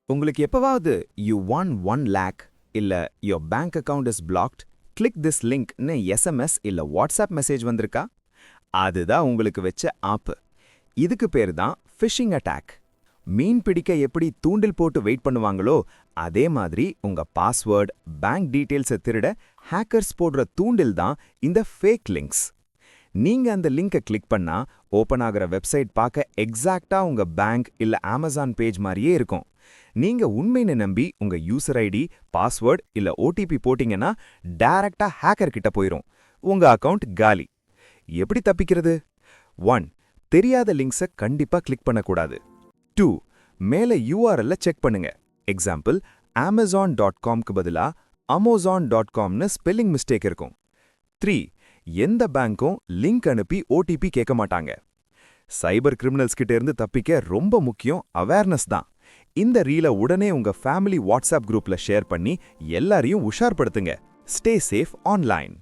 உங்களுக்கு எப்பவாவது you won 1 lakh இல்ல your bank account is blocked, click this link ன்னு எஸ்எம்எஸ் இல்ல வாட்ஸ்அப் மெசேஜ் வந்திருக்கா? அதுதான் உங்களுக்கு வெச்ச ஆப்பு. இதுக்கு பேரு தான் ஃபிஷிங் அட்டாக். மீன் பிடிக்க எப்படி தூண்டில் போட்டு வெயிட் பண்ணுவாங்களோ அதே மாதிரி உங்க பாஸ்வேர்ட், பேங்க் டீடைல்ஸை திருட ஹேக்கர்ஸ் போடுற தூண்டில் தான் இந்த ஃபேக் லிங்க்ஸ். நீங்க அந்த லிங்கை கிளிக் பண்ணா ஓபன் ஆகுற வெப்சைட் பார்க்க எக்ஸாக்ட்டா உங்க பேங்க் இல்ல அமேசான் பேஜ் மாதிரியே இருக்கும். நீங்க உண்மைன்னு நம்பி உங்க யூசர் ஐடி, பாஸ்வேர்ட் இல்ல ஓடிபி போட்டீங்கன்னா டைரக்டா ஹேக்கர் கிட்ட போயிரும். உங்க அக்கவுண்ட் காலி. எப்படி தப்பிக்கிறது? 1. தெரியாத லிங்க்ஸை கண்டிப்பா கிளிக் பண்ணக்கூடாது. 2. மேல URL செக் பண்ணுங்க. எக்ஸாம்பிள் amazon.comக்கு பதிலா amazon.comனு ஸ்பெல்லிங் மிஸ்டேக் இருக்கும். 3. எந்த பேங்க்கும் லிங்க் அனுப்பி ஓடிபி கேட்க மாட்டாங்க. சைபர் கிரிமினல்ஸ் கிட்ட இருந்து தப்பிக்க ரொம்ப முக்கியம் அவேர்னஸ் தான். இந்த ரீலை உடனே உங்க ஃபேமிலி வாட்ஸ்அப் குரூப்ல ஷேர் பண்ணி எல்லாரையும் உஷார்படுத்துங்க. Stay safe online.